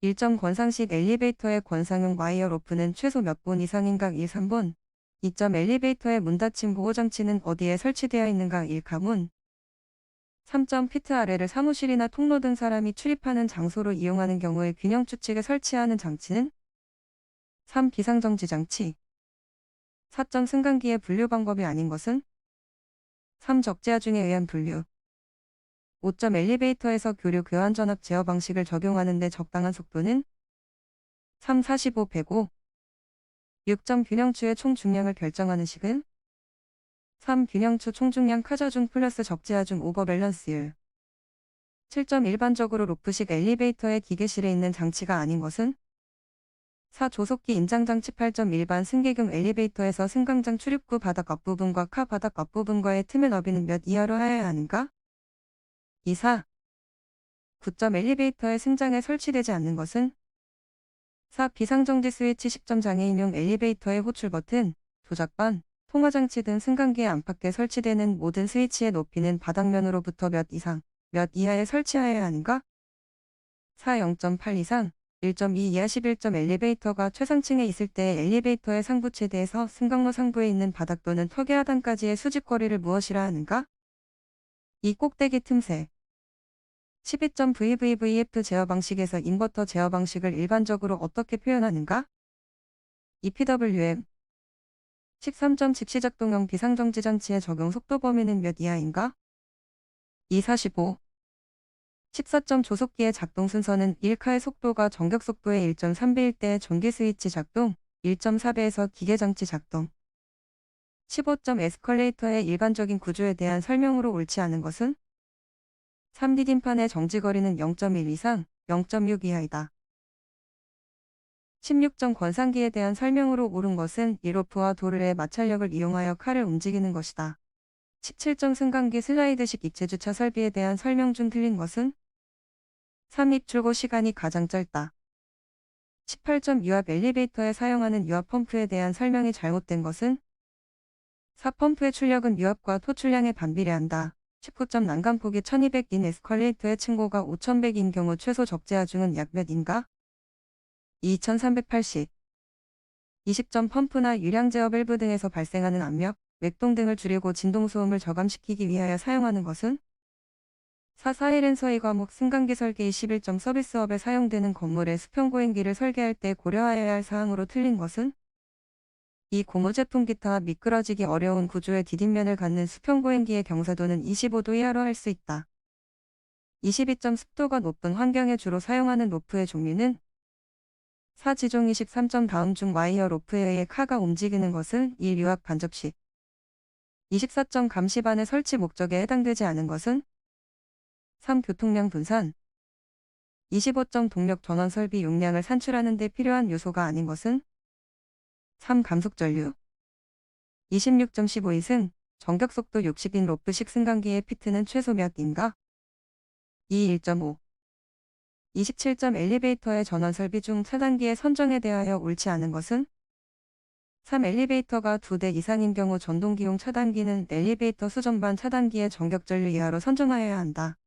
1점 권상식 엘리베이터의 권상용 와이어 로프는 최소 몇 본 이상인가 1, 3본. 2점 엘리베이터의 문 닫힘 보호장치는 어디에 설치되어 있는가 1, 가문. 3점 피트 아래를 사무실이나 통로 등 사람이 출입하는 장소로 이용하는 경우에 균형 추측에 설치하는 장치는 3. 비상정지 장치. 4점 승강기의 분류 방법이 아닌 것은 3. 적재하중에 의한 분류. 5점 엘리베이터에서 교류 교환전압 제어 방식을 적용하는 데 적당한 속도는 3. 45 105. 6점 균형추의 총 중량을 결정하는 식은 3. 균형추 총중량 카자중 플러스 적재하중 오버 밸런스율. 7점 일반적으로 로프식 엘리베이터의 기계실에 있는 장치가 아닌 것은 4. 조속기 인장장치. 8점 일반 승객용 엘리베이터에서 승강장 출입구 바닥 앞부분과 카 바닥 앞부분과의 틈의 너비는 몇 이하로 하여야 하는가? 2. 4. 9점 엘리베이터의 승장에 설치되지 않는 것은 4. 비상정지 스위치. 10점 장애인용 엘리베이터의 호출 버튼, 조작반, 통화장치 등 승강기의 안팎에 설치되는 모든 스위치의 높이는 바닥면으로부터 몇 이상, 몇 이하에 설치하여야 하는가? 4. 0.8 이상, 1.2 이하. 11점 엘리베이터가 최상층에 있을 때 엘리베이터의 상부 최대에서 승강로 상부에 있는 바닥 또는 턱의 하단까지의 수직거리를 무엇이라 하는가? 2. 꼭대기 틈새. 12점 VVVF 제어 방식에서 인버터 제어 방식을 일반적으로 어떻게 표현하는가? EPWM. 13점 집시작동형 비상정지장치의 적용 속도 범위는 몇 이하인가? 2. 45. 14점 조속기의 작동 순서는 1카의 속도가 전격 속도의 1.3배일 때 전기 스위치 작동, 1.4배에서 기계장치 작동. 15점 에스컬레이터의 일반적인 구조에 대한 설명으로 옳지 않은 것은 3. 디딤판의 정지거리는 0.1 이상, 0.6 이하이다. 16점 권상기에 대한 설명으로 옳은 것은 이로프와 도르의 마찰력을 이용하여 칼을 움직이는 것이다. 17점 승강기 슬라이드식 입체주차 설비에 대한 설명 중 틀린 것은 3. 입출고 시간이 가장 짧다. 18점 유압 엘리베이터에 사용하는 유압 펌프에 대한 설명이 잘못된 것은 4. 펌프의 출력은 유압과 토출량에 반비례한다. 19점 난간폭이 1200인 에스컬레이터의 층고가 5100인 경우 최소 적재하중은 약 몇인가? 2380. 20점 펌프나 유량 제어 밸브 등에서 발생하는 압력, 맥동 등을 줄이고 진동소음을 저감시키기 위하여 사용하는 것은 4. 사이렌서의 과목 승강기 설계. 21점 서비스업에 사용되는 건물의 수평고행기를 설계할 때 고려하여야 할 사항으로 틀린 것은 2. 고무 제품 기타 미끄러지기 어려운 구조의 디딤면을 갖는 수평고행기의 경사도는 25도 이하로 할 수 있다. 22점 습도가 높은 환경에 주로 사용하는 로프의 종류는 4. 지종. 23점 다음 중 와이어 로프에 의해 카가 움직이는 것은 1. 유압 간접식. 24점 감시반의 설치 목적에 해당되지 않은 것은 3. 교통량 분산. 25점 동력 전원 설비 용량을 산출하는 데 필요한 요소가 아닌 것은 3. 감속 전류. 26점 15이승. 전격속도 60인 로프식 승강기의 피트는 최소 몇인가? 2. 1.5. 27점 엘리베이터의 전원 설비 중 차단기의 선정에 대하여 옳지 않은 것은 3. 엘리베이터가 2대 이상인 경우 전동기용 차단기는 엘리베이터 수전반 차단기의 전격전류 이하로 선정하여야 한다.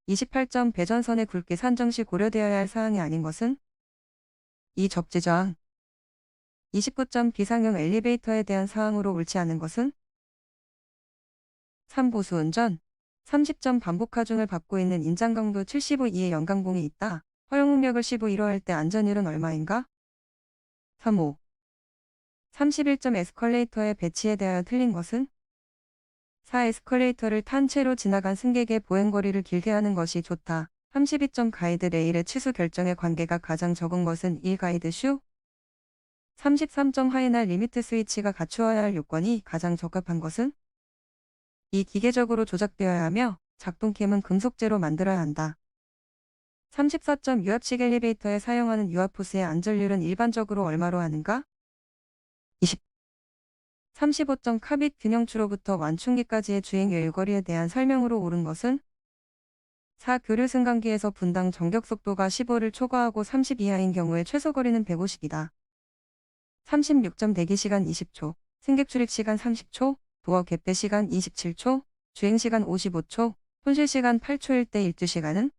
28점 배전선의 굵기 산정 시 고려되어야 할 사항이 아닌 것은 2. 접지저항. 29점 비상용 엘리베이터에 대한 사항으로 옳지 않은 것은 3. 보수운전. 30점 반복 하중을 받고 있는 인장 강도 75 이의 연강봉이 있다. 허용 응력을 15 이로할 때 안전율은 얼마인가? 3. 5. 31점 에스컬레이터의 배치에 대하여 틀린 것은 4. 에스컬레이터를 탄 채로 지나간 승객의 보행거리를 길게 하는 것이 좋다. 32점 가이드 레일의 치수 결정의 관계가 가장 적은 것은 1. 가이드 슈. 33점 하이나 리미트 스위치가 갖추어야 할 요건이 가장 적합한 것은 2. 기계적으로 조작되어야 하며 작동캠은 금속재로 만들어야 한다. 34점 유압식 엘리베이터에 사용하는 유압호스의 안전률은 일반적으로 얼마로 하는가? 20. 35점 카빗 균형추로부터 완충기까지의 주행 여유거리에 대한 설명으로 옳은 것은 4. 교류 승강기에서 분당 전격속도가 15를 초과하고 30 이하인 경우에 최소거리는 150이다. 36점 대기시간 20초, 승객 출입시간 30초, 도어 개폐시간 27초, 주행시간 55초, 손실시간 8초일 때 일주시간은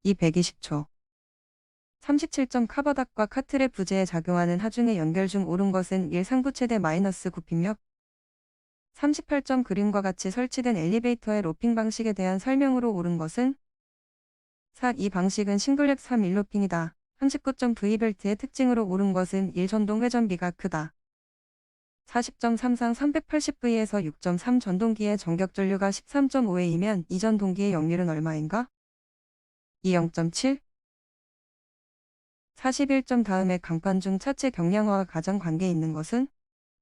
220초. 37점 카버닥과 카틀의 부재에 작용하는 하중의 연결 중 옳은 것은 1 상부 최대 마이너스 9p몇. 38점 그림과 같이 설치된 엘리베이터의 로핑 방식에 대한 설명으로 옳은 것은 4. 이 방식은 싱글랩 3 1로핑이다. 39점 V벨트의 특징으로 옳은 것은 1 전동 회전비가 크다. 40점 삼상 380V에서 6.3 전동기의 전격 전류가 13.5A이면 이 전동기의 역률은 얼마인가? 2 0.7. 41점 다음에 강판 중 차체 경량화와 가장 관계 있는 것은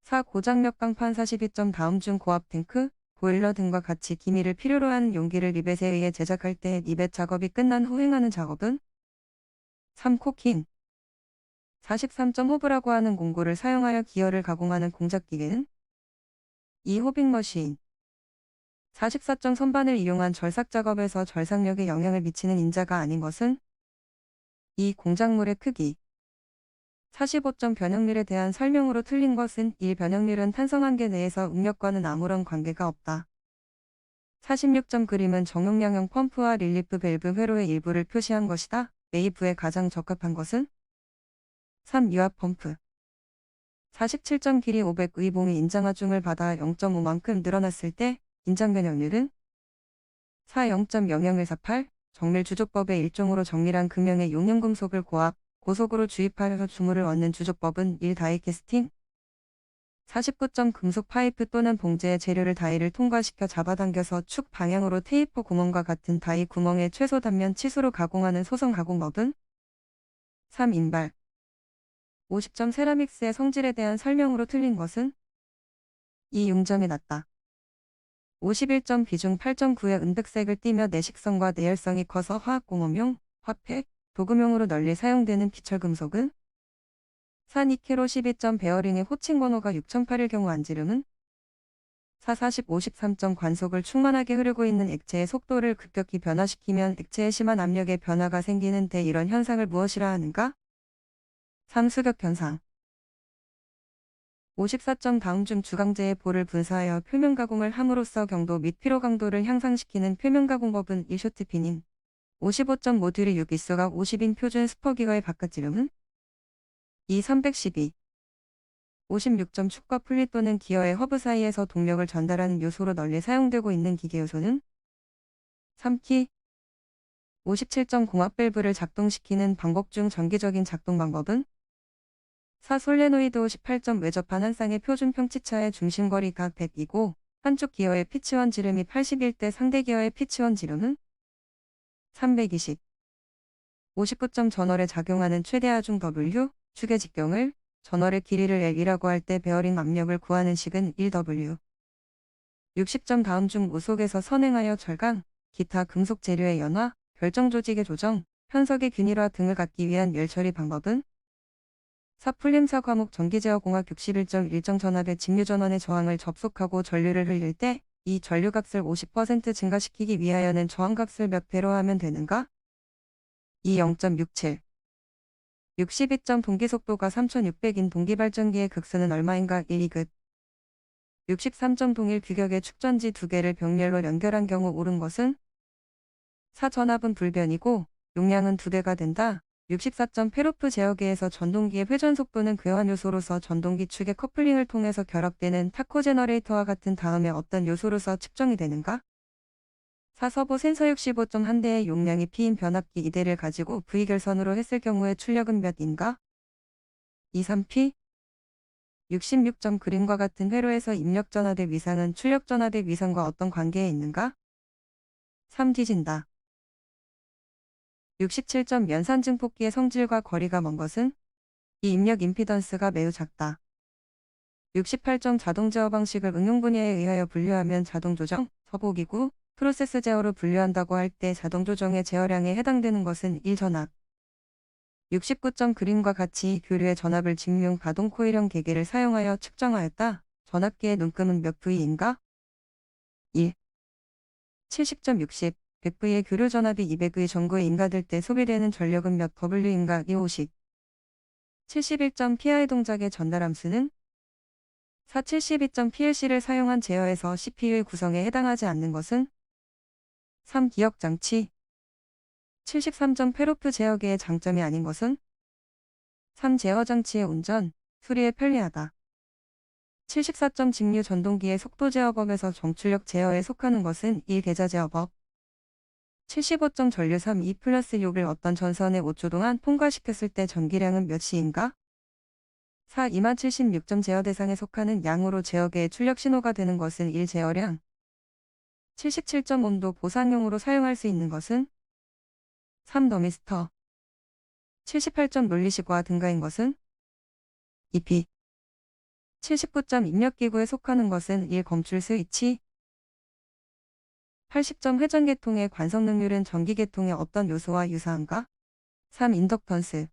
4. 고장력 강판 42점 다음 중 고압 탱크, 보일러 등과 같이 기미를 필요로 하는 용기를 리벳에 의해 제작할 때 리벳 작업이 끝난 후 행하는 작업은 3. 코킹. 43점 호브라고 하는 공구를 사용하여 기어를 가공하는 공작기계는 2. 호빙머신. 44점 선반을 이용한 절삭 작업에서 절삭력에 영향을 미치는 인자가 아닌 것은 2. 공작물의 크기. 45점 변형률에 대한 설명으로 틀린 것은 1. 변형률은 탄성 한계 내에서 응력과는 아무런 관계가 없다. 46점 그림은 정용량형 펌프와 릴리프 밸브 회로의 일부를 표시한 것이다. 웨이브에 가장 적합한 것은 3. 유압 펌프. 47점 길이 500의 봉이 인장 하중을 받아 0.5만큼 늘어났을 때 인장 변형률은 4. 0.00148. 정밀 주조법의 일종으로 정밀한 금형의 용융금속을 고압, 고속으로 주입하여서 주물을 얻는 주조법은 1. 다이캐스팅. 49점 금속 파이프 또는 봉제의 재료를 다이를 통과시켜 잡아당겨서 축 방향으로 테이프 구멍과 같은 다이 구멍의 최소 단면 치수로 가공하는 소성 가공법은 3. 인발. 50점 세라믹스의 성질에 대한 설명으로 틀린 것은 2. 융점이 낮다. 51점 비중 8.9의 은백색을 띠며 내식성과 내열성이 커서 화학공업용, 화폐, 도금용으로 널리 사용되는 비철금속은 4. 니켈로 12점 베어링의 호칭 번호가 6008일 경우 안지름은 4. 40 53점 관속을 충만하게 흐르고 있는 액체의 속도를 급격히 변화시키면 액체에 심한 압력의 변화가 생기는데 이런 현상을 무엇이라 하는가? 3. 수격 현상. 54점 다음 중 주강제의 볼을 분사하여 표면 가공을 함으로써 경도 및 피로 강도를 향상시키는 표면 가공법은 1. 쇼트피닝. 55점 모듈이 6 입수각 50인 표준 스퍼기거의 바깥지름은 2. 312. 56점 축과 풀리 또는 기어의 허브 사이에서 동력을 전달하는 요소로 널리 사용되고 있는 기계 요소는 3키. 57점 공압 밸브를 작동시키는 방법 중 정기적인 작동 방법은 4. 솔레노이드 58점 외접한 한 쌍의 표준 평치차의 중심거리 각 100이고 한쪽 기어의 피치원 지름이 81대 상대 기어의 피치원 지름은 320. 59점 전월에 작용하는 최대 하중 W, 축의 직경을 전월의 길이를 L이라고 할 때 베어링 압력을 구하는 식은 1W. 60점 다음 중 무속에서 선행하여 절강, 기타 금속 재료의 연화, 결정 조직의 조정, 편석의 균일화 등을 갖기 위한 열 처리 방법은 4. 풀림사 과목 전기제어공학 61점 일정 전압의 직류전원의 저항을 접속하고 전류를 흘릴 때 이 전류값을 50% 증가시키기 위하여는 저항값을 몇 배로 하면 되는가? 2. 0.67. 62점 동기속도가 3600인 동기발전기의 극수는 얼마인가? 1. 2급. 63점 동일 규격의 축전지 2개를 병렬로 연결한 경우 옳은 것은 4. 전압은 불변이고 용량은 2배가 된다. 64점 페로프 제어기에서 전동기의 회전 속도는 궤환 요소로서 전동기 축의 커플링을 통해서 결합되는 타코 제너레이터와 같은 다음에 어떤 요소로서 측정이 되는가? 4. 서보 센서 65점 한 대의 용량이 P인 변압기 2대를 가지고 V결선으로 했을 경우에 출력은 몇인가? 2. 3P. 66점 그림과 같은 회로에서 입력 전압의 위상은 출력 전압의 위상과 어떤 관계에 있는가? 3. 뒤진다. 67점 연산 증폭기의 성질과 거리가 먼 것은 이 입력 임피던스가 매우 작다. 68점 자동 제어 방식을 응용 분야에 의하여 분류하면 자동 조정, 서보기구, 프로세스 제어로 분류한다고 할 때 자동 조정의 제어량에 해당되는 것은 1. 전압. 69점 그림과 같이 교류의 전압을 직용 가동 코일형 계기를 사용하여 측정하였다. 전압기의 눈금은 몇 V인가? 1. 70점 60. 100V의 교류 전압이 200의 전구에 인가될 때 소비되는 전력은 몇 W인가? 2. 50. 71점 PI 동작의 전달 함수는 4. 72점 PLC를 사용한 제어에서 CPU의 구성에 해당하지 않는 것은 3. 기억장치. 73점 패로프 제어기의 장점이 아닌 것은? 3. 제어장치의 운전, 수리에 편리하다. 74점 직류 전동기의 속도 제어법에서 정출력 제어에 속하는 것은 1. 계좌 제어법. 75점 전류 3. 2+6을 어떤 전선에 5초 동안 통과시켰을 때 전기량은 몇 시인가? 4. 20076점 제어 대상에 속하는 양으로 제어계의 출력 신호가 되는 것은 1. 제어량. 77점 온도 보상용으로 사용할 수 있는 것은? 3. 더미스터. 78점 논리식과 등가인 것은? 2P. 79점 입력기구에 속하는 것은 1. 검출 스위치. 80점 회전계통의 관성능률은 전기계통의 어떤 요소와 유사한가? 3. 인덕턴스.